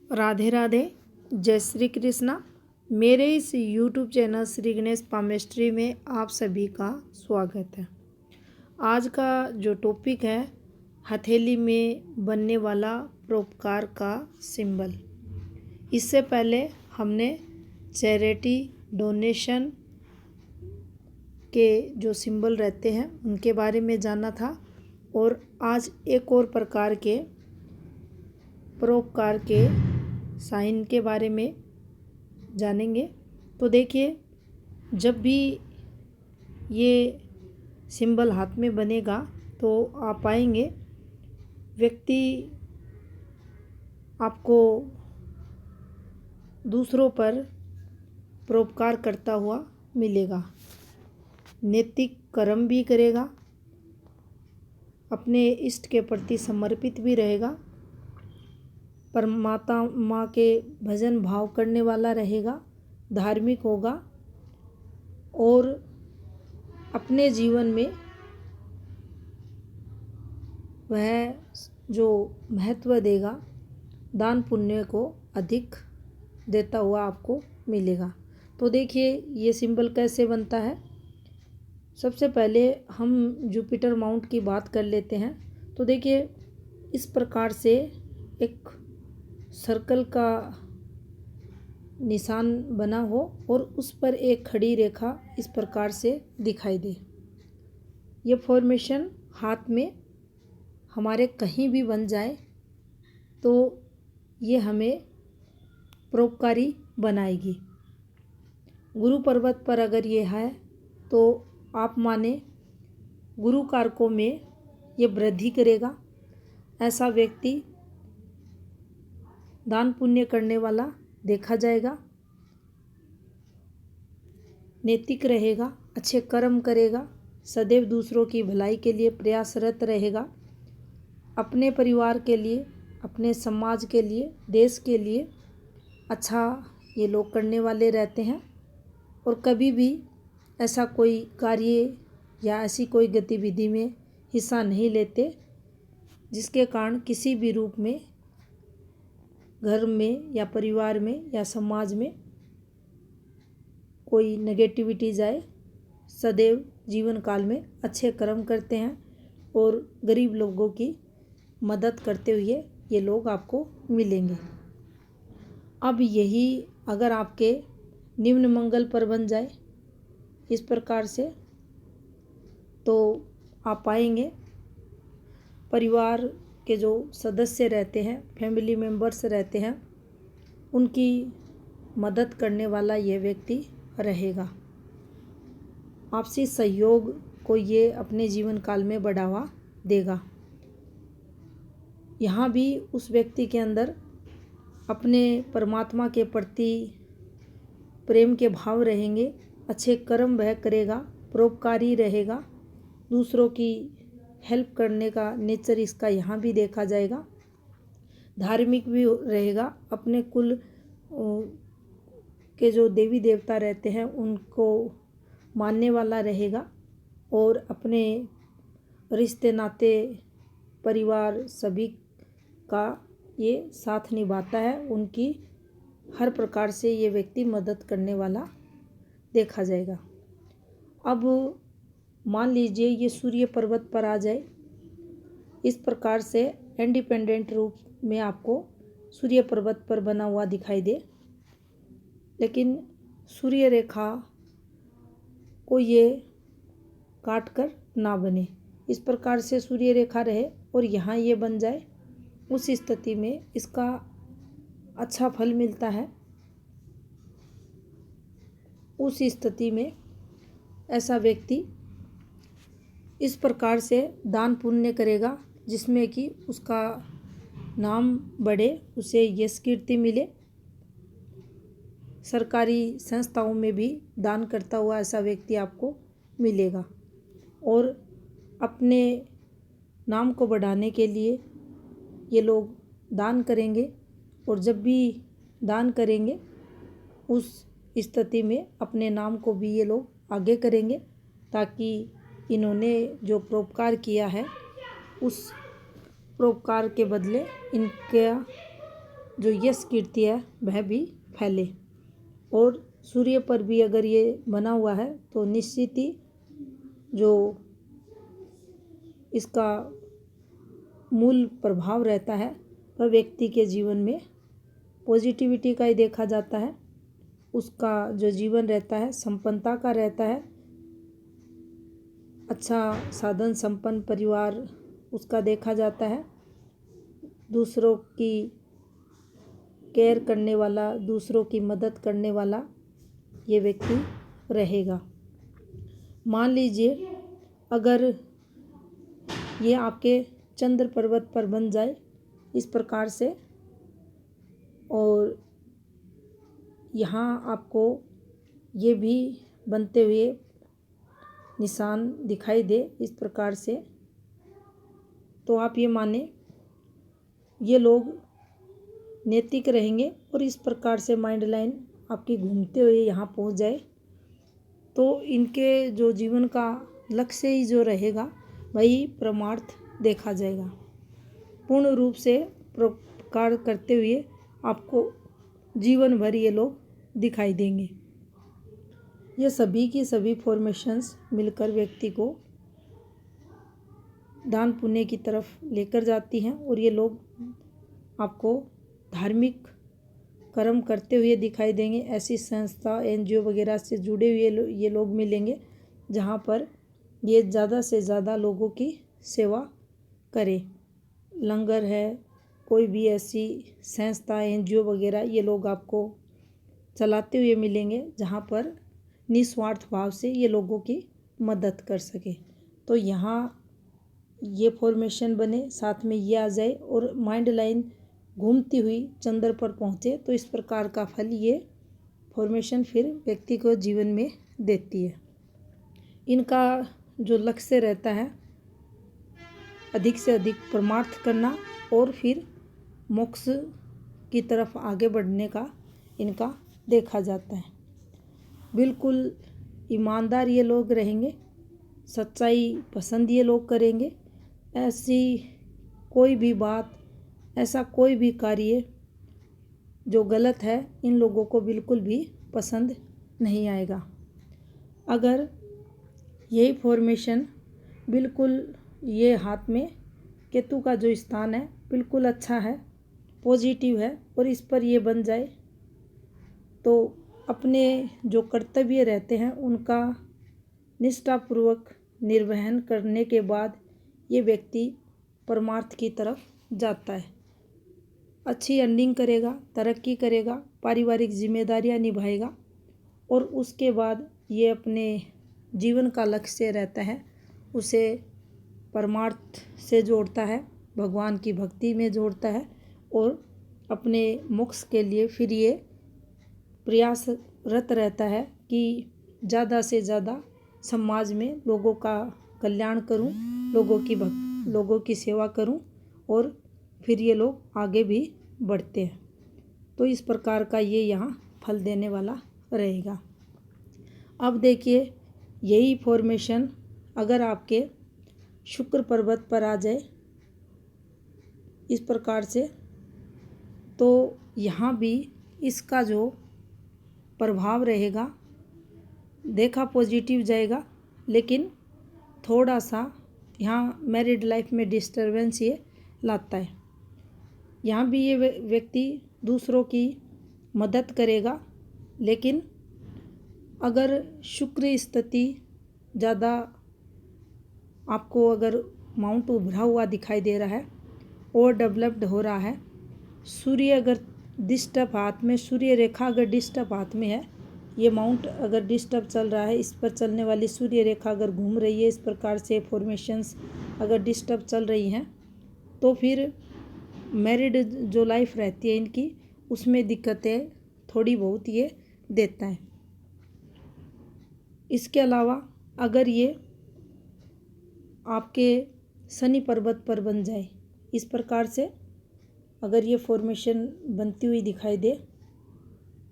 राधे राधे। जय श्री कृष्णा। मेरे इस YouTube channel Shri Ganesh palmistry में आप सभी का स्वागत है। आज का जो टॉपिक है, हथेली में बनने वाला परोपकार का सिंबल। इससे पहले हमने चैरिटी डोनेशन के जो सिंबल रहते हैं उनके बारे में जाना था, और आज एक और प्रकार के परोपकार के साइन के बारे में जानेंगे। तो देखिए, जब भी ये सिंबल हाथ में बनेगा तो आप पाएंगे व्यक्ति आपको दूसरों पर परोपकार करता हुआ मिलेगा, नैतिक कर्म भी करेगा, अपने इष्ट के प्रति समर्पित भी रहेगा, परमात्मा माँ के भजन भाव करने वाला रहेगा, धार्मिक होगा और अपने जीवन में वह जो महत्व देगा दान पुण्य को अधिक देता हुआ आपको मिलेगा। तो देखिए, ये सिंबल कैसे बनता है। सबसे पहले हम जुपिटर माउंट की बात कर लेते हैं। तो देखिए, इस प्रकार से एक सर्कल का निशान बना हो और उस पर एक खड़ी रेखा इस प्रकार से दिखाई दे। ये फॉर्मेशन हाथ में हमारे कहीं भी बन जाए तो ये हमें परोपकारी बनाएगी। गुरु पर्वत पर अगर ये है तो आप माने गुरु कारकों में ये वृद्धि करेगा। ऐसा व्यक्ति दान पुण्य करने वाला देखा जाएगा, नैतिक रहेगा, अच्छे कर्म करेगा, सदैव दूसरों की भलाई के लिए प्रयासरत रहेगा, अपने परिवार के लिए, अपने समाज के लिए, देश के लिए अच्छा ये लोग करने वाले रहते हैं। और कभी भी ऐसा कोई कार्य या ऐसी कोई गतिविधि में हिस्सा नहीं लेते जिसके कारण किसी भी रूप में घर में या परिवार में या समाज में कोई नेगेटिविटी जाए। सदैव जीवन काल में अच्छे कर्म करते हैं और गरीब लोगों की मदद करते हुए ये लोग आपको मिलेंगे। अब यही अगर आपके निम्न मंगल पर बन जाए इस प्रकार से, तो आप पाएंगे परिवार के जो सदस्य रहते हैं, फैमिली मेंबर्स रहते हैं, उनकी मदद करने वाला ये व्यक्ति रहेगा। आपसी सहयोग को ये अपने जीवन काल में बढ़ावा देगा। यहाँ भी उस व्यक्ति के अंदर अपने परमात्मा के प्रति प्रेम के भाव रहेंगे, अच्छे कर्म वह करेगा, परोपकारी रहेगा, दूसरों की हेल्प करने का नेचर इसका यहाँ भी देखा जाएगा, धार्मिक भी रहेगा, अपने कुल के जो देवी देवता रहते हैं उनको मानने वाला रहेगा और अपने रिश्ते नाते परिवार सभी का ये साथ निभाता है। उनकी हर प्रकार से ये व्यक्ति मदद करने वाला देखा जाएगा। अब मान लीजिए ये सूर्य पर्वत पर आ जाए, इस प्रकार से इंडिपेंडेंट रूप में आपको सूर्य पर्वत पर बना हुआ दिखाई दे, लेकिन सूर्य रेखा को ये काट कर ना बने, इस प्रकार से सूर्य रेखा रहे और यहाँ ये बन जाए, उस स्थिति में इसका अच्छा फल मिलता है। उस स्थिति में ऐसा व्यक्ति इस प्रकार से दान पुण्य करेगा जिसमें कि उसका नाम बढ़े, उसे यश कीर्ति मिले, सरकारी संस्थाओं में भी दान करता हुआ ऐसा व्यक्ति आपको मिलेगा। और अपने नाम को बढ़ाने के लिए ये लोग दान करेंगे, और जब भी दान करेंगे उस स्थिति में अपने नाम को भी ये लोग आगे करेंगे, ताकि इन्होंने जो परोपकार किया है उस परोपकार के बदले इनका जो यश कीर्ति है वह भी फैले। और सूर्य पर भी अगर ये बना हुआ है तो निश्चित ही जो इसका मूल प्रभाव रहता है वह व्यक्ति के जीवन में पॉजिटिविटी का ही देखा जाता है। उसका जो जीवन रहता है संपन्नता का रहता है, अच्छा साधन संपन्न परिवार उसका देखा जाता है, दूसरों की केयर करने वाला, दूसरों की मदद करने वाला ये व्यक्ति रहेगा। मान लीजिए अगर ये आपके चंद्र पर्वत पर बन जाए इस प्रकार से, और यहाँ आपको ये भी बनते हुए निशान दिखाई दे इस प्रकार से, तो आप ये माने ये लोग नैतिक रहेंगे। और इस प्रकार से माइंड लाइन आपकी घूमते हुए यहाँ पहुँच जाए तो इनके जो जीवन का लक्ष्य ही जो रहेगा वही परमार्थ देखा जाएगा। पूर्ण रूप से परोपकार करते हुए आपको जीवन भर ये लोग दिखाई देंगे। ये सभी की सभी फॉर्मेशंस मिलकर व्यक्ति को दान पुण्य की तरफ लेकर जाती हैं और ये लोग आपको धार्मिक कर्म करते हुए दिखाई देंगे। ऐसी संस्था एनजीओ वगैरह से जुड़े हुए ये लोग मिलेंगे जहाँ पर ये ज़्यादा से ज़्यादा लोगों की सेवा करें। लंगर है, कोई भी ऐसी संस्था एनजीओ वगैरह ये लोग आपको चलाते हुए मिलेंगे जहाँ पर निस्वार्थ भाव से ये लोगों की मदद कर सके। तो यहाँ ये फॉर्मेशन बने, साथ में ये आ जाए और माइंड लाइन घूमती हुई चंद्र पर पहुँचे तो इस प्रकार का फल ये फॉर्मेशन फिर व्यक्ति को जीवन में देती है। इनका जो लक्ष्य रहता है अधिक से अधिक परमार्थ करना और फिर मोक्ष की तरफ आगे बढ़ने का इनका देखा जाता है। बिल्कुल ईमानदार ये लोग रहेंगे, सच्चाई पसंद ये लोग करेंगे। ऐसी कोई भी बात, ऐसा कोई भी कार्य जो गलत है इन लोगों को बिल्कुल भी पसंद नहीं आएगा। अगर यही फॉर्मेशन बिल्कुल ये हाथ में केतु का जो स्थान है बिल्कुल अच्छा है, पॉजिटिव है और इस पर ये बन जाए तो अपने जो कर्तव्य रहते हैं उनका निष्ठापूर्वक निर्वहन करने के बाद ये व्यक्ति परमार्थ की तरफ जाता है। अच्छी अर्निंग करेगा, तरक्की करेगा, पारिवारिक जिम्मेदारियां निभाएगा और उसके बाद ये अपने जीवन का लक्ष्य रहता है उसे परमार्थ से जोड़ता है, भगवान की भक्ति में जोड़ता है और अपने मोक्ष के लिए फिर ये प्रयासरत रहता है कि ज़्यादा से ज़्यादा समाज में लोगों का कल्याण करूं, लोगों की सेवा करूं और फिर ये लोग आगे भी बढ़ते हैं। तो इस प्रकार का ये यहाँ फल देने वाला रहेगा। अब देखिए यही फॉर्मेशन अगर आपके शुक्र पर्वत पर आ जाए इस प्रकार से तो यहाँ भी इसका जो प्रभाव रहेगा देखा पॉजिटिव जाएगा, लेकिन थोड़ा सा यहाँ मैरिड लाइफ में डिस्टरबेंस ये लाता है। यहाँ भी ये व्यक्ति दूसरों की मदद करेगा, लेकिन अगर शुक्र स्थिति ज़्यादा आपको अगर माउंट उभरा हुआ दिखाई दे रहा है और डेवलप्ड हो रहा है, सूर्य अगर डिस्टर्ब हाथ में, सूर्य रेखा अगर डिस्टर्ब हाथ में है, ये माउंट अगर डिस्टर्ब चल रहा है, इस पर चलने वाली सूर्य रेखा अगर घूम रही है, इस प्रकार से फॉर्मेशंस अगर डिस्टर्ब चल रही हैं तो फिर मैरिड जो लाइफ रहती है इनकी उसमें दिक्कतें थोड़ी बहुत ये देता है। इसके अलावा अगर ये आपके शनि पर्वत पर बन जाए इस प्रकार से अगर ये फॉर्मेशन बनती हुई दिखाई दे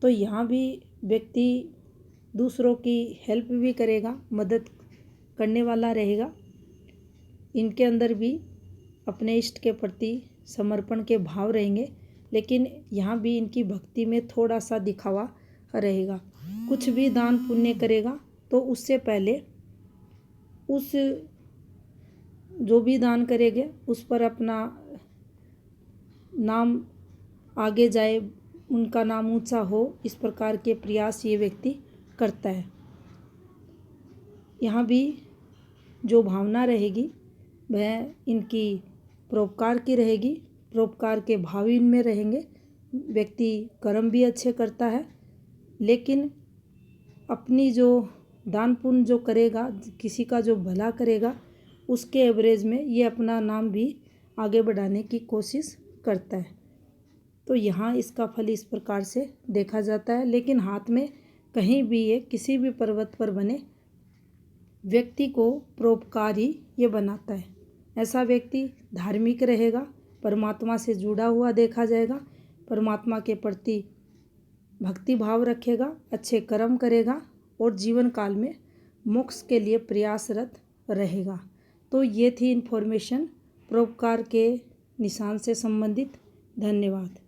तो यहाँ भी व्यक्ति दूसरों की हेल्प भी करेगा, मदद करने वाला रहेगा। इनके अंदर भी अपने इष्ट के प्रति समर्पण के भाव रहेंगे, लेकिन यहाँ भी इनकी भक्ति में थोड़ा सा दिखावा रहेगा। कुछ भी दान पुण्य करेगा तो उससे पहले उस जो भी दान करेंगे उस पर अपना नाम आगे जाए, उनका नाम ऊंचा हो, इस प्रकार के प्रयास ये व्यक्ति करता है। यहाँ भी जो भावना रहेगी वह इनकी परोपकार की रहेगी, परोपकार के भाव इनमें रहेंगे। व्यक्ति कर्म भी अच्छे करता है, लेकिन अपनी जो दान पुण्य जो करेगा, किसी का जो भला करेगा, उसके एवरेज में ये अपना नाम भी आगे बढ़ाने की कोशिश करता है। तो यहाँ इसका फल इस प्रकार से देखा जाता है। लेकिन हाथ में कहीं भी ये किसी भी पर्वत पर बने व्यक्ति को परोपकारी ये बनाता है। ऐसा व्यक्ति धार्मिक रहेगा, परमात्मा से जुड़ा हुआ देखा जाएगा, परमात्मा के प्रति भक्ति भाव रखेगा, अच्छे कर्म करेगा और जीवन काल में मोक्ष के लिए प्रयासरत रहेगा। तो ये थी इन्फॉर्मेशन परोपकार के निशान से संबंधित। धन्यवाद।